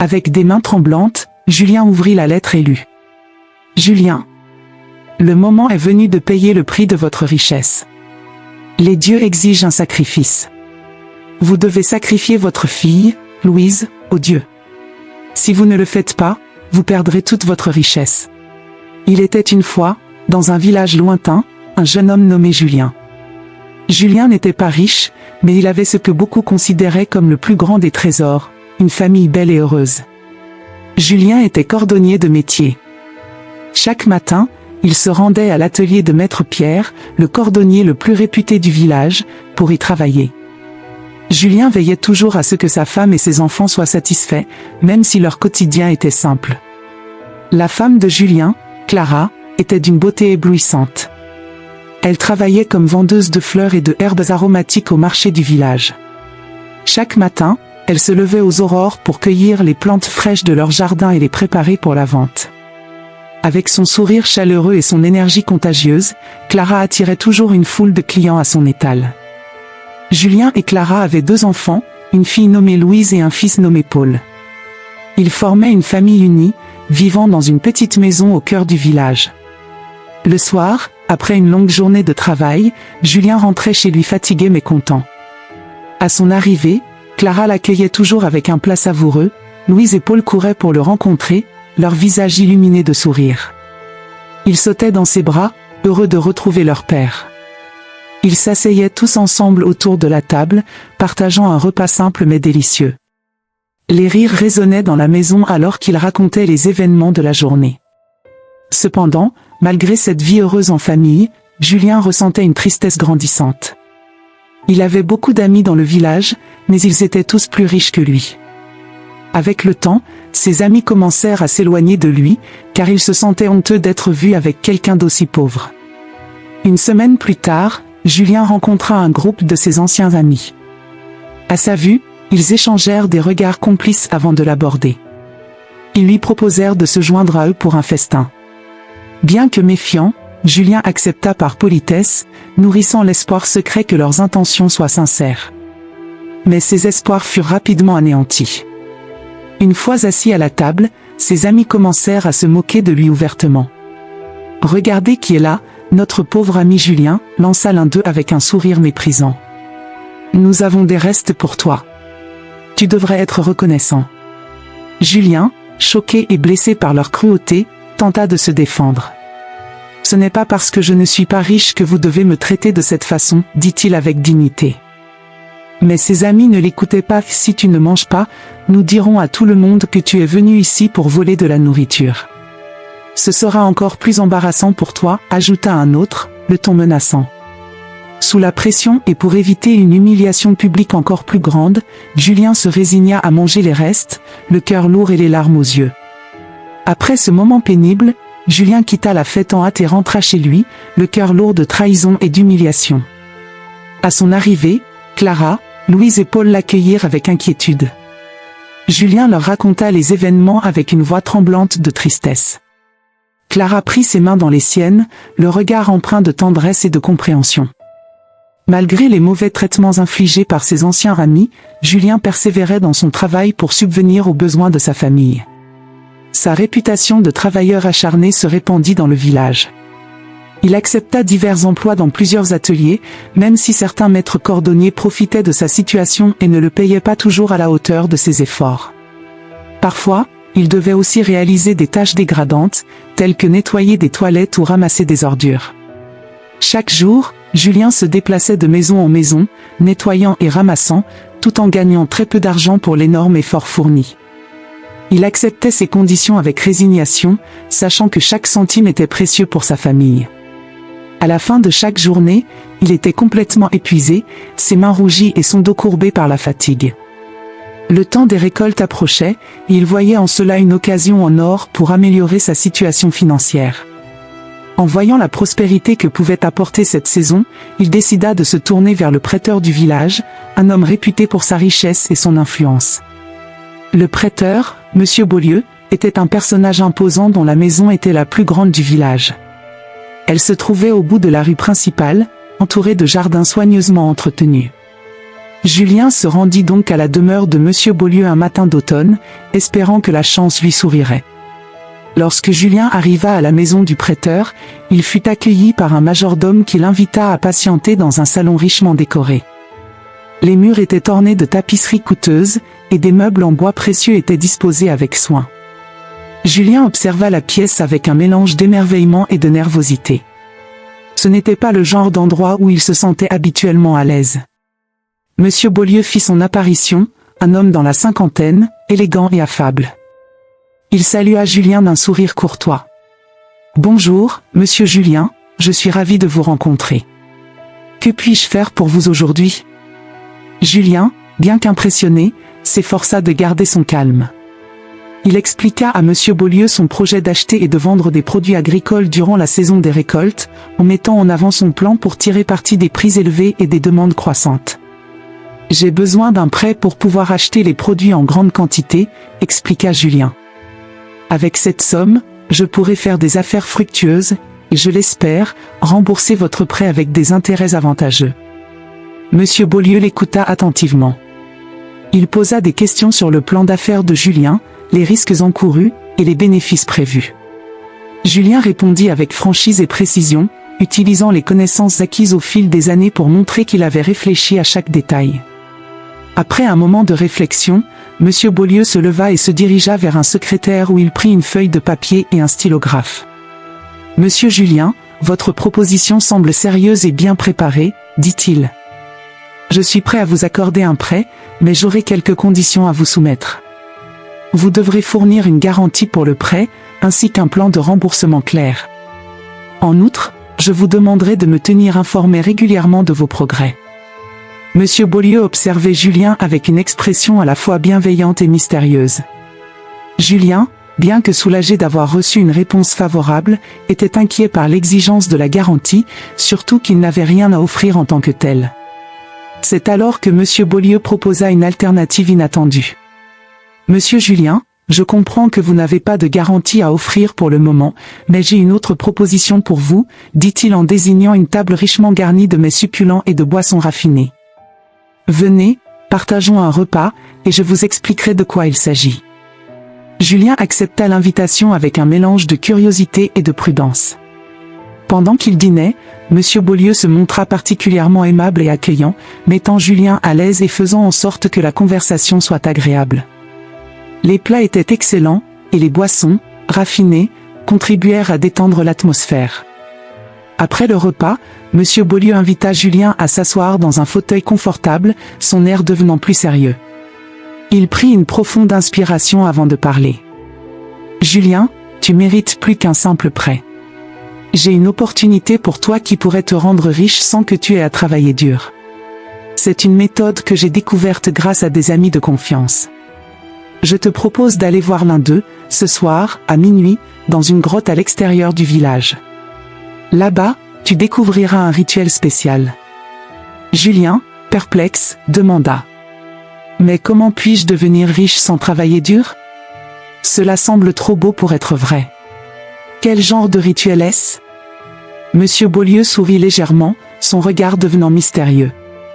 Avec des mains tremblantes, Julien ouvrit la lettre et lut. « Julien, le moment est venu de payer le prix de votre richesse. Les dieux exigent un sacrifice. Vous devez sacrifier votre fille, Louise, aux dieux. Si vous ne le faites pas, vous perdrez toute votre richesse. Il était une fois, dans un village lointain, un jeune homme nommé Julien. Julien n'était pas riche, mais il avait ce que beaucoup considéraient comme le plus grand des trésors, une famille belle et heureuse. Julien était cordonnier de métier. Chaque matin, il se rendait à l'atelier de Maître Pierre, le cordonnier le plus réputé du village, pour y travailler. Julien veillait toujours à ce que sa femme et ses enfants soient satisfaits, même si leur quotidien était simple. La femme de Julien, Clara, était d'une beauté éblouissante. Elle travaillait comme vendeuse de fleurs et de herbes aromatiques au marché du village. Chaque matin, elle se levait aux aurores pour cueillir les plantes fraîches de leur jardin et les préparer pour la vente. Avec son sourire chaleureux et son énergie contagieuse, Clara attirait toujours une foule de clients à son étal. Julien et Clara avaient 2 enfants, une fille nommée Louise et un fils nommé Paul. Ils formaient une famille unie, vivant dans une petite maison au cœur du village. Le soir, après une longue journée de travail, Julien rentrait chez lui fatigué mais content. À son arrivée, Clara l'accueillait toujours avec un plat savoureux. Louise et Paul couraient pour le rencontrer, leur visage illuminé de sourires. Ils sautaient dans ses bras, heureux de retrouver leur père. Ils s'asseyaient tous ensemble autour de la table, partageant un repas simple mais délicieux. Les rires résonnaient dans la maison alors qu'ils racontaient les événements de la journée. Cependant, malgré cette vie heureuse en famille, Julien ressentait une tristesse grandissante. Il avait beaucoup d'amis dans le village, mais ils étaient tous plus riches que lui. Avec le temps, ses amis commencèrent à s'éloigner de lui, car il se sentait honteux d'être vu avec quelqu'un d'aussi pauvre. Une semaine plus tard, Julien rencontra un groupe de ses anciens amis. À sa vue, ils échangèrent des regards complices avant de l'aborder. Ils lui proposèrent de se joindre à eux pour un festin. Bien que méfiant, Julien accepta par politesse, nourrissant l'espoir secret que leurs intentions soient sincères. Mais ses espoirs furent rapidement anéantis. Une fois assis à la table, ses amis commencèrent à se moquer de lui ouvertement. « Regardez qui est là, notre pauvre ami Julien », lança l'un d'eux avec un sourire méprisant. « Nous avons des restes pour toi. Tu devrais être reconnaissant. » Julien, choqué et blessé par leur cruauté, tenta de se défendre. « Ce n'est pas parce que je ne suis pas riche que vous devez me traiter de cette façon, » dit-il avec dignité. Mais ses amis ne l'écoutaient pas. « Si tu ne manges pas, nous dirons à tout le monde que tu es venu ici pour voler de la nourriture. Ce sera encore plus embarrassant pour toi, » ajouta un autre, le ton menaçant. Sous la pression et pour éviter une humiliation publique encore plus grande, Julien se résigna à manger les restes, le cœur lourd et les larmes aux yeux. Après ce moment pénible, Julien quitta la fête en hâte et rentra chez lui, le cœur lourd de trahison et d'humiliation. À son arrivée, Clara, Louise et Paul l'accueillirent avec inquiétude. Julien leur raconta les événements avec une voix tremblante de tristesse. Clara prit ses mains dans les siennes, le regard empreint de tendresse et de compréhension. Malgré les mauvais traitements infligés par ses anciens amis, Julien persévérait dans son travail pour subvenir aux besoins de sa famille. Sa réputation de travailleur acharné se répandit dans le village. Il accepta divers emplois dans plusieurs ateliers, même si certains maîtres cordonniers profitaient de sa situation et ne le payaient pas toujours à la hauteur de ses efforts. Parfois, il devait aussi réaliser des tâches dégradantes, telles que nettoyer des toilettes ou ramasser des ordures. Chaque jour, Julien se déplaçait de maison en maison, nettoyant et ramassant, tout en gagnant très peu d'argent pour l'énorme effort fourni. Il acceptait ces conditions avec résignation, sachant que chaque centime était précieux pour sa famille. À la fin de chaque journée, il était complètement épuisé, ses mains rougies et son dos courbé par la fatigue. Le temps des récoltes approchait, et il voyait en cela une occasion en or pour améliorer sa situation financière. En voyant la prospérité que pouvait apporter cette saison, il décida de se tourner vers le prêteur du village, un homme réputé pour sa richesse et son influence. Le prêteur, Monsieur Beaulieu, était un personnage imposant dont la maison était la plus grande du village. Elle se trouvait au bout de la rue principale, entourée de jardins soigneusement entretenus. Julien se rendit donc à la demeure de Monsieur Beaulieu un matin d'automne, espérant que la chance lui sourirait. Lorsque Julien arriva à la maison du prêteur, il fut accueilli par un majordome qui l'invita à patienter dans un salon richement décoré. Les murs étaient ornés de tapisseries coûteuses, et des meubles en bois précieux étaient disposés avec soin. Julien observa la pièce avec un mélange d'émerveillement et de nervosité. Ce n'était pas le genre d'endroit où il se sentait habituellement à l'aise. Monsieur Beaulieu fit son apparition, un homme dans la cinquantaine, élégant et affable. Il salua Julien d'un sourire courtois. « Bonjour, monsieur Julien, je suis ravi de vous rencontrer. Que puis-je faire pour vous aujourd'hui ?» Julien, bien qu'impressionné, s'efforça de garder son calme. Il expliqua à monsieur Beaulieu son projet d'acheter et de vendre des produits agricoles durant la saison des récoltes, en mettant en avant son plan pour tirer parti des prix élevés et des demandes croissantes. « J'ai besoin d'un prêt pour pouvoir acheter les produits en grande quantité, expliqua Julien. Avec cette somme, je pourrai faire des affaires fructueuses, et je l'espère, rembourser votre prêt avec des intérêts avantageux. » Monsieur Beaulieu l'écouta attentivement. Il posa des questions sur le plan d'affaires de Julien, les risques encourus, et les bénéfices prévus. Julien répondit avec franchise et précision, utilisant les connaissances acquises au fil des années pour montrer qu'il avait réfléchi à chaque détail. Après un moment de réflexion, monsieur Beaulieu se leva et se dirigea vers un secrétaire où il prit une feuille de papier et un stylographe. « Monsieur Julien, votre proposition semble sérieuse et bien préparée, dit-il. Je suis prêt à vous accorder un prêt, mais j'aurai quelques conditions à vous soumettre. Vous devrez fournir une garantie pour le prêt, ainsi qu'un plan de remboursement clair. En outre, je vous demanderai de me tenir informé régulièrement de vos progrès. » Monsieur Beaulieu observait Julien avec une expression à la fois bienveillante et mystérieuse. Julien, bien que soulagé d'avoir reçu une réponse favorable, était inquiet par l'exigence de la garantie, surtout qu'il n'avait rien à offrir en tant que tel. C'est alors que monsieur Beaulieu proposa une alternative inattendue. « Monsieur Julien, je comprends que vous n'avez pas de garantie à offrir pour le moment, mais j'ai une autre proposition pour vous, dit-il en désignant une table richement garnie de mets succulents et de boissons raffinées. Venez, partageons un repas, et je vous expliquerai de quoi il s'agit. » Julien accepta l'invitation avec un mélange de curiosité et de prudence. Pendant qu'il dînait, monsieur Beaulieu se montra particulièrement aimable et accueillant, mettant Julien à l'aise et faisant en sorte que la conversation soit agréable. Les plats étaient excellents, et les boissons, raffinées, contribuèrent à détendre l'atmosphère. Après le repas, monsieur Beaulieu invita Julien à s'asseoir dans un fauteuil confortable, son air devenant plus sérieux. Il prit une profonde inspiration avant de parler. « Julien, tu mérites plus qu'un simple prêt. J'ai une opportunité pour toi qui pourrait te rendre riche sans que tu aies à travailler dur. C'est une méthode que j'ai découverte grâce à des amis de confiance. Je te propose d'aller voir l'un d'eux, ce soir, à minuit, dans une grotte à l'extérieur du village. Là-bas, tu découvriras un rituel spécial. » Julien, perplexe, demanda. « Mais comment puis-je devenir riche sans travailler dur ? Cela semble trop beau pour être vrai. Quel genre de rituel est-ce ? » Monsieur Beaulieu sourit légèrement, son regard devenant mystérieux.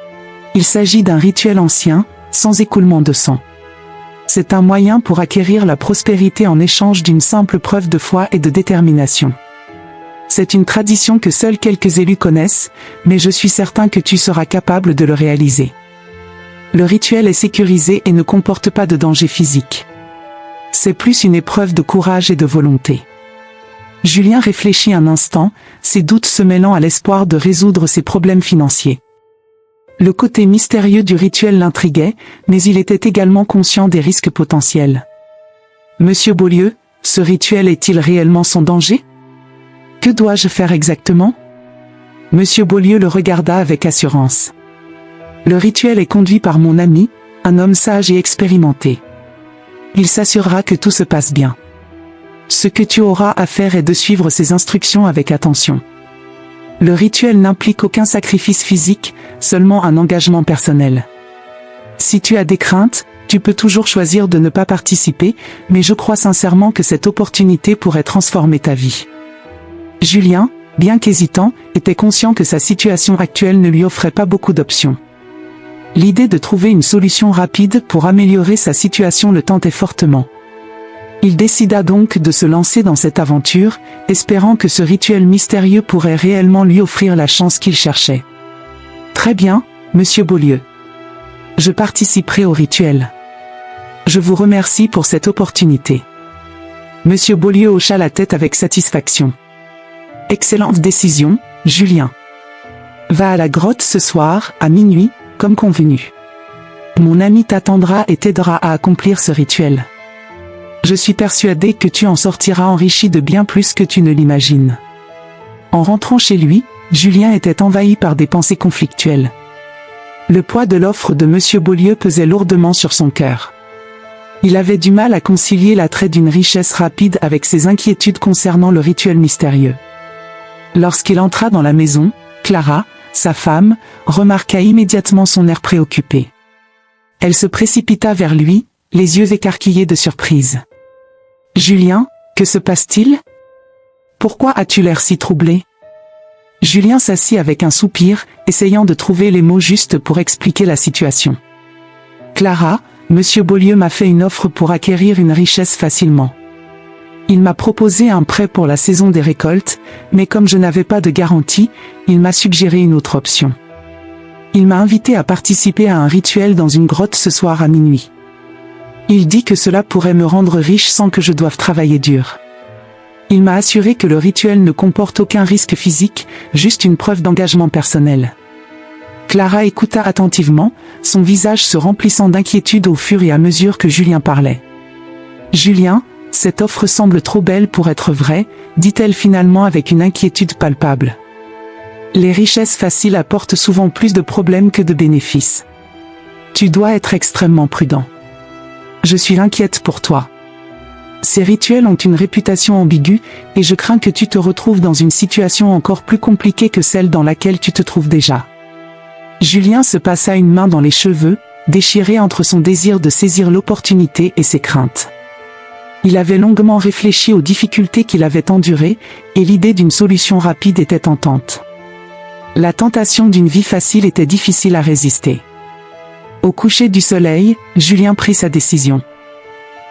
« Il s'agit d'un rituel ancien, sans écoulement de sang. C'est un moyen pour acquérir la prospérité en échange d'une simple preuve de foi et de détermination. C'est une tradition que seuls quelques élus connaissent, mais je suis certain que tu seras capable de le réaliser. Le rituel est sécurisé et ne comporte pas de danger physique. C'est plus une épreuve de courage et de volonté. » Julien réfléchit un instant, ses doutes se mêlant à l'espoir de résoudre ses problèmes financiers. Le côté mystérieux du rituel l'intriguait, mais il était également conscient des risques potentiels. « Monsieur Beaulieu, ce rituel est-il réellement sans danger ? Que dois-je faire exactement ? » Monsieur Beaulieu le regarda avec assurance. « Le rituel est conduit par mon ami, un homme sage et expérimenté. Il s'assurera que tout se passe bien. Ce que tu auras à faire est de suivre ses instructions avec attention. Le rituel n'implique aucun sacrifice physique, seulement un engagement personnel. Si tu as des craintes, tu peux toujours choisir de ne pas participer, mais je crois sincèrement que cette opportunité pourrait transformer ta vie. » Julien, bien qu'hésitant, était conscient que sa situation actuelle ne lui offrait pas beaucoup d'options. L'idée de trouver une solution rapide pour améliorer sa situation le tentait fortement. Il décida donc de se lancer dans cette aventure, espérant que ce rituel mystérieux pourrait réellement lui offrir la chance qu'il cherchait. Très bien, Monsieur Beaulieu. Je participerai au rituel. Je vous remercie pour cette opportunité. Monsieur Beaulieu hocha la tête avec satisfaction. Excellente décision, Julien. Va à la grotte ce soir, à minuit, comme convenu. Mon ami t'attendra et t'aidera à accomplir ce rituel. Je suis persuadé que tu en sortiras enrichi de bien plus que tu ne l'imagines. En rentrant chez lui, Julien était envahi par des pensées conflictuelles. Le poids de l'offre de Monsieur Beaulieu pesait lourdement sur son cœur. Il avait du mal à concilier l'attrait d'une richesse rapide avec ses inquiétudes concernant le rituel mystérieux. Lorsqu'il entra dans la maison, Clara, sa femme, remarqua immédiatement son air préoccupé. Elle se précipita vers lui, les yeux écarquillés de surprise. « Julien, que se passe-t-il? Pourquoi as-tu l'air si troublé ?» Julien s'assit avec un soupir, essayant de trouver les mots justes pour expliquer la situation. « Clara, Monsieur Beaulieu m'a fait une offre pour acquérir une richesse facilement. Il m'a proposé un prêt pour la saison des récoltes, mais comme je n'avais pas de garantie, il m'a suggéré une autre option. Il m'a invité à participer à un rituel dans une grotte ce soir à minuit. Il dit que cela pourrait me rendre riche sans que je doive travailler dur. Il m'a assuré que le rituel ne comporte aucun risque physique, juste une preuve d'engagement personnel. » Clara écouta attentivement, son visage se remplissant d'inquiétude au fur et à mesure que Julien parlait. « Julien, cette offre semble trop belle pour être vraie, dit-elle finalement avec une inquiétude palpable. Les richesses faciles apportent souvent plus de problèmes que de bénéfices. Tu dois être extrêmement prudent. Je suis inquiète pour toi. Ces rituels ont une réputation ambiguë, et je crains que tu te retrouves dans une situation encore plus compliquée que celle dans laquelle tu te trouves déjà. » Julien se passa une main dans les cheveux, déchiré entre son désir de saisir l'opportunité et ses craintes. Il avait longuement réfléchi aux difficultés qu'il avait endurées, et l'idée d'une solution rapide était tentante. La tentation d'une vie facile était difficile à résister. Au coucher du soleil, Julien prit sa décision.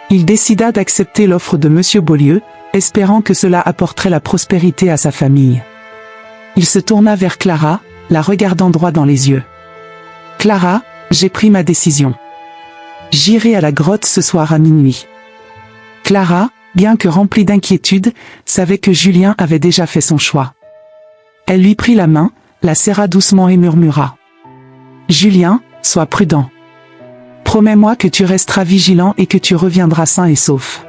Il décida d'accepter l'offre de Monsieur Beaulieu, espérant que cela apporterait la prospérité à sa famille. Il se tourna vers Clara, la regardant droit dans les yeux. « Clara, j'ai pris ma décision. J'irai à la grotte ce soir à minuit. » Clara, bien que remplie d'inquiétude, savait que Julien avait déjà fait son choix. Elle lui prit la main, la serra doucement et murmura. « Julien, sois prudent. Promets-moi que tu resteras vigilant et que tu reviendras sain et sauf. »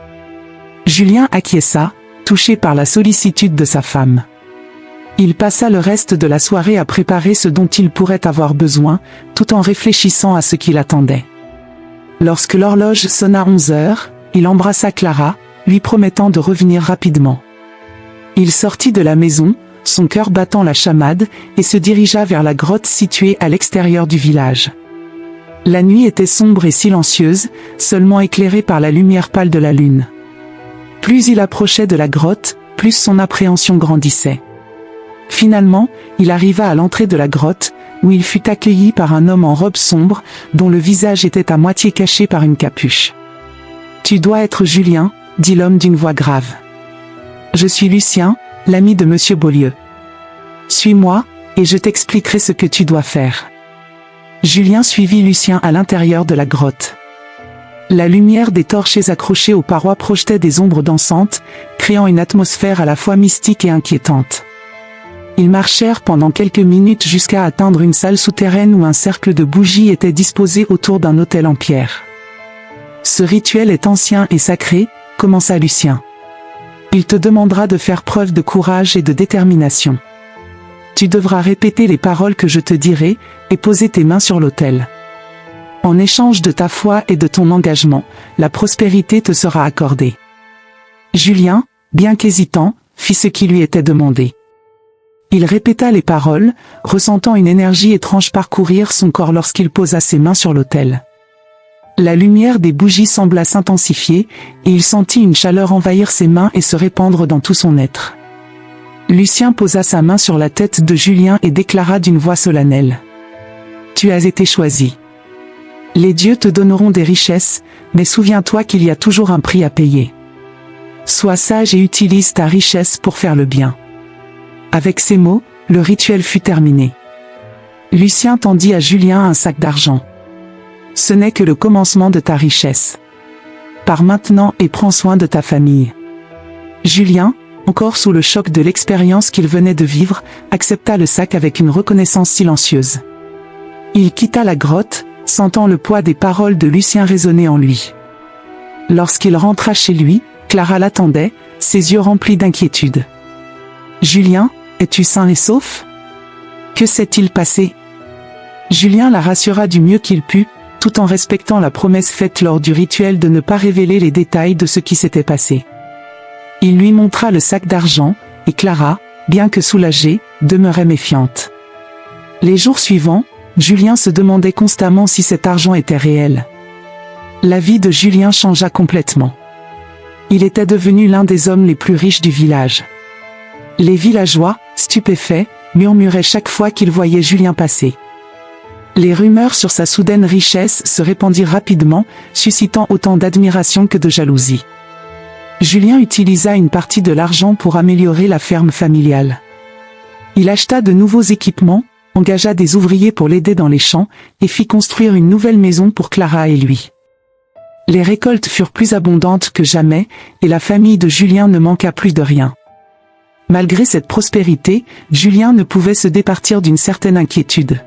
Julien acquiesça, touché par la sollicitude de sa femme. Il passa le reste de la soirée à préparer ce dont il pourrait avoir besoin, tout en réfléchissant à ce qui l'attendait. Lorsque l'horloge sonna 11 heures, il embrassa Clara, lui promettant de revenir rapidement. Il sortit de la maison, son cœur battant la chamade, et se dirigea vers la grotte située à l'extérieur du village. La nuit était sombre et silencieuse, seulement éclairée par la lumière pâle de la lune. Plus il approchait de la grotte, plus son appréhension grandissait. Finalement, il arriva à l'entrée de la grotte, où il fut accueilli par un homme en robe sombre, dont le visage était à moitié caché par une capuche. « Tu dois être Julien, » dit l'homme d'une voix grave. « Je suis Lucien, l'ami de Monsieur Beaulieu. Suis-moi, et je t'expliquerai ce que tu dois faire. » Julien suivit Lucien à l'intérieur de la grotte. La lumière des torches accrochées aux parois projetait des ombres dansantes, créant une atmosphère à la fois mystique et inquiétante. Ils marchèrent pendant quelques minutes jusqu'à atteindre une salle souterraine où un cercle de bougies était disposé autour d'un autel en pierre. « Ce rituel est ancien et sacré, » commença Lucien. « Il te demandera de faire preuve de courage et de détermination. Tu devras répéter les paroles que je te dirai, et poser tes mains sur l'autel. En échange de ta foi et de ton engagement, la prospérité te sera accordée. » Julien, bien qu'hésitant, fit ce qui lui était demandé. Il répéta les paroles, ressentant une énergie étrange parcourir son corps lorsqu'il posa ses mains sur l'autel. La lumière des bougies sembla s'intensifier, et il sentit une chaleur envahir ses mains et se répandre dans tout son être. Lucien posa sa main sur la tête de Julien et déclara d'une voix solennelle. « Tu as été choisi. Les dieux te donneront des richesses, mais souviens-toi qu'il y a toujours un prix à payer. Sois sage et utilise ta richesse pour faire le bien. Avec ces mots, le rituel fut terminé. Lucien tendit à Julien un sac d'argent. Ce n'est que le commencement de ta richesse. Pars maintenant et prends soin de ta famille. Julien, encore sous le choc de l'expérience qu'il venait de vivre, accepta le sac avec une reconnaissance silencieuse. Il quitta la grotte, sentant le poids des paroles de Lucien résonner en lui. Lorsqu'il rentra chez lui, Clara l'attendait, ses yeux remplis d'inquiétude. « Julien, es-tu sain et sauf ? Que s'est-il passé ?» Julien la rassura du mieux qu'il put, tout en respectant la promesse faite lors du rituel de ne pas révéler les détails de ce qui s'était passé. Il lui montra le sac d'argent, et Clara, bien que soulagée, demeurait méfiante. Les jours suivants, Julien se demandait constamment si cet argent était réel. La vie de Julien changea complètement. Il était devenu l'un des hommes les plus riches du village. Les villageois, stupéfaits, murmuraient chaque fois qu'ils voyaient Julien passer. Les rumeurs sur sa soudaine richesse se répandirent rapidement, suscitant autant d'admiration que de jalousie. Julien utilisa une partie de l'argent pour améliorer la ferme familiale. Il acheta de nouveaux équipements, engagea des ouvriers pour l'aider dans les champs, et fit construire une nouvelle maison pour Clara et lui. Les récoltes furent plus abondantes que jamais, et la famille de Julien ne manqua plus de rien. Malgré cette prospérité, Julien ne pouvait se départir d'une certaine inquiétude.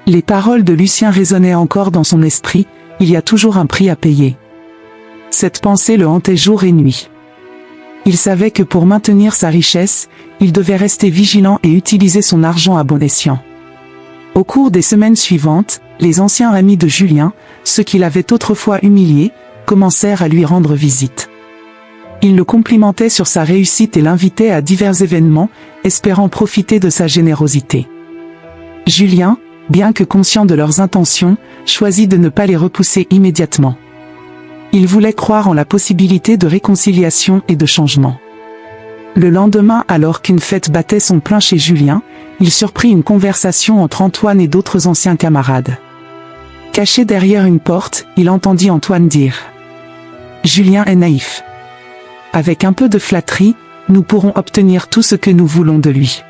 Les paroles de Lucien résonnaient encore dans son esprit, il y a toujours un prix à payer. Cette pensée le hantait jour et nuit. Il savait que pour maintenir sa richesse, il devait rester vigilant et utiliser son argent à bon escient. Au cours des semaines suivantes, les anciens amis de Julien, ceux qui l'avaient autrefois humilié, commencèrent à lui rendre visite. Ils le complimentaient sur sa réussite et l'invitaient à divers événements, espérant profiter de sa générosité. Julien, bien que conscient de leurs intentions, choisit de ne pas les repousser immédiatement. Il voulait croire en la possibilité de réconciliation et de changement. Le lendemain, alors qu'une fête battait son plein chez Julien, il surprit une conversation entre Antoine et d'autres anciens camarades. Caché derrière une porte, il entendit Antoine dire « Julien est naïf. Avec un peu de flatterie, nous pourrons obtenir tout ce que nous voulons de lui. »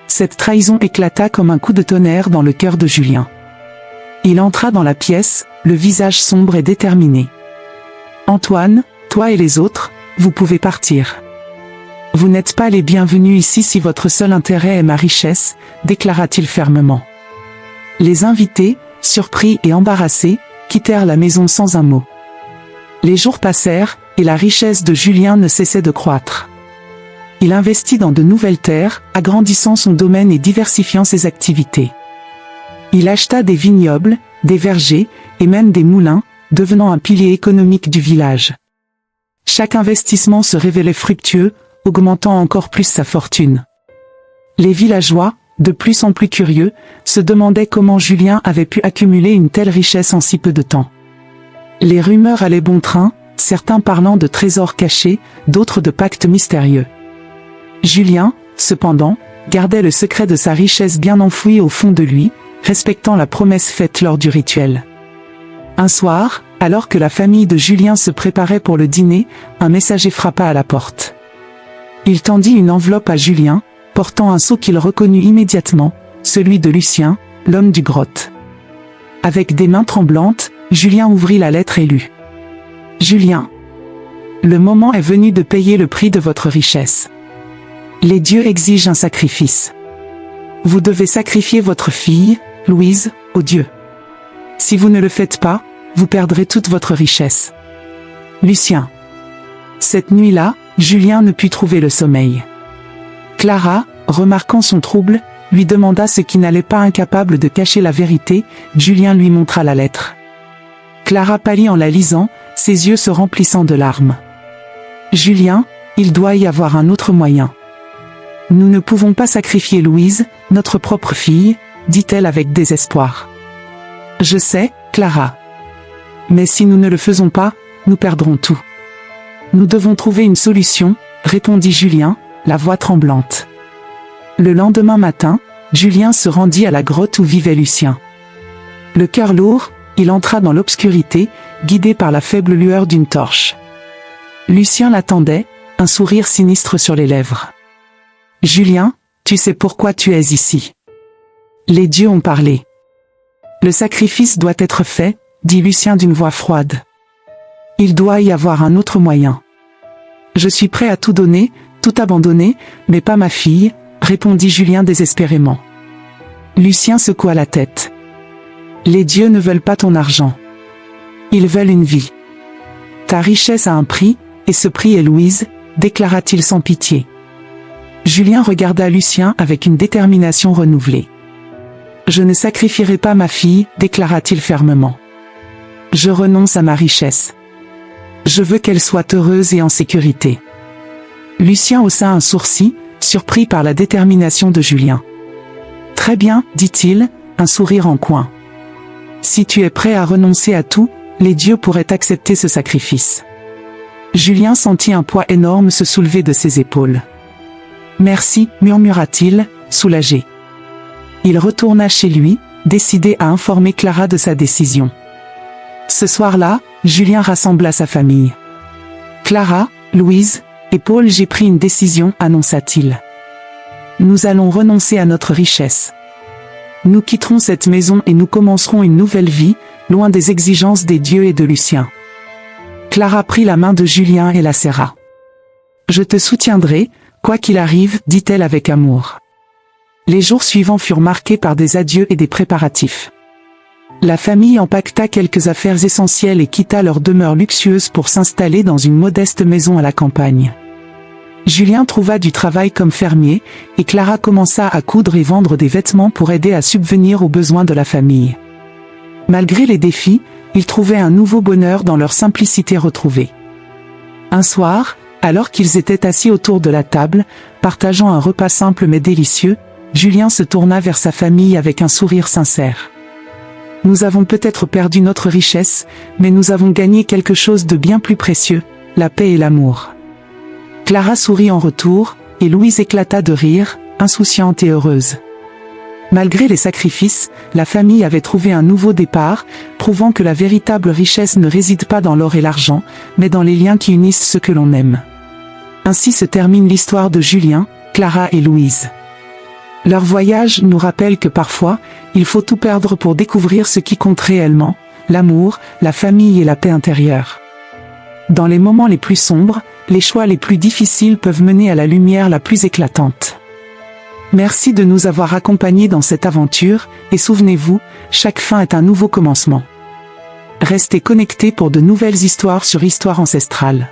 Cette trahison éclata comme un coup de tonnerre dans le cœur de Julien. Il entra dans la pièce, le visage sombre et déterminé. « Antoine, toi et les autres, vous pouvez partir. Vous n'êtes pas les bienvenus ici si votre seul intérêt est ma richesse, déclara-t-il fermement. Les invités, surpris et embarrassés, quittèrent la maison sans un mot. Les jours passèrent, et la richesse de Julien ne cessait de croître. Il investit dans de nouvelles terres, agrandissant son domaine et diversifiant ses activités. Il acheta des vignobles, des vergers, et même des moulins, devenant un pilier économique du village. Chaque investissement se révélait fructueux, augmentant encore plus sa fortune. Les villageois, de plus en plus curieux, se demandaient comment Julien avait pu accumuler une telle richesse en si peu de temps. Les rumeurs allaient bon train, certains parlant de trésors cachés, d'autres de pactes mystérieux. Julien, cependant, gardait le secret de sa richesse bien enfouie au fond de lui, respectant la promesse faite lors du rituel. Un soir, alors que la famille de Julien se préparait pour le dîner, un messager frappa à la porte. Il tendit une enveloppe à Julien, portant un sceau qu'il reconnut immédiatement, celui de Lucien, l'homme du grotte. Avec des mains tremblantes, Julien ouvrit la lettre et lut. « Julien, le moment est venu de payer le prix de votre richesse. Les dieux exigent un sacrifice. Vous devez sacrifier votre fille, Louise, aux dieux. Si vous ne le faites pas, vous perdrez toute votre richesse. Lucien. » Cette nuit-là, Julien ne put trouver le sommeil. Clara, remarquant son trouble, lui demanda ce qui n'allait pas. Incapable de cacher la vérité, Julien lui montra la lettre. Clara pâlit en la lisant, ses yeux se remplissant de larmes. « Julien, il doit y avoir un autre moyen. Nous ne pouvons pas sacrifier Louise, notre propre fille, dit-elle avec désespoir. Je sais, Clara. Mais si nous ne le faisons pas, nous perdrons tout. Nous devons trouver une solution, répondit Julien, la voix tremblante. Le lendemain matin, Julien se rendit à la grotte où vivait Lucien. Le cœur lourd, Il entra dans l'obscurité, guidé par la faible lueur d'une torche. Lucien l'attendait, un sourire sinistre sur les lèvres. « Julien, tu sais pourquoi tu es ici. Les dieux ont parlé. Le sacrifice doit être fait, dit Lucien d'une voix froide. Il doit y avoir un autre moyen. Je suis prêt à tout donner, tout abandonner, mais pas ma fille, répondit Julien désespérément. Lucien secoua la tête. Les dieux ne veulent pas ton argent. Ils veulent une vie. Ta richesse a un prix, et ce prix est Louise, déclara-t-il sans pitié. Julien regarda Lucien avec une détermination renouvelée. Je ne sacrifierai pas ma fille, déclara-t-il fermement. Je renonce à ma richesse. Je veux qu'elle soit heureuse et en sécurité. Lucien haussa un sourcil, surpris par la détermination de Julien. Très bien, dit-il, un sourire en coin. Si tu es prêt à renoncer à tout, les dieux pourraient accepter ce sacrifice. Julien sentit un poids énorme se soulever de ses épaules. Merci, murmura-t-il, soulagé. Il retourna chez lui, décidé à informer Clara de sa décision. Ce soir-là, Julien rassembla sa famille. Clara, Louise et Paul, j'ai pris une décision, annonça-t-il. Nous allons renoncer à notre richesse. Nous quitterons cette maison et nous commencerons une nouvelle vie, loin des exigences des dieux et de Lucien. Clara prit la main de Julien et la serra. Je te soutiendrai, quoi qu'il arrive, dit-elle avec amour. Les jours suivants furent marqués par des adieux et des préparatifs. La famille empaqueta quelques affaires essentielles et quitta leur demeure luxueuse pour s'installer dans une modeste maison à la campagne. Julien trouva du travail comme fermier, et Clara commença à coudre et vendre des vêtements pour aider à subvenir aux besoins de la famille. Malgré les défis, ils trouvaient un nouveau bonheur dans leur simplicité retrouvée. Un soir, alors qu'ils étaient assis autour de la table, partageant un repas simple mais délicieux, Julien se tourna vers sa famille avec un sourire sincère. « Nous avons peut-être perdu notre richesse, mais nous avons gagné quelque chose de bien plus précieux, la paix et l'amour. » Clara sourit en retour, et Louise éclata de rire, insouciante et heureuse. Malgré les sacrifices, la famille avait trouvé un nouveau départ, prouvant que la véritable richesse ne réside pas dans l'or et l'argent, mais dans les liens qui unissent ceux que l'on aime. Ainsi se termine l'histoire de Julien, Clara et Louise. Leur voyage nous rappelle que parfois, il faut tout perdre pour découvrir ce qui compte réellement, l'amour, la famille et la paix intérieure. Dans les moments les plus sombres, les choix les plus difficiles peuvent mener à la lumière la plus éclatante. Merci de nous avoir accompagnés dans cette aventure, et souvenez-vous, chaque fin est un nouveau commencement. Restez connectés pour de nouvelles histoires sur Histoire ancestrale.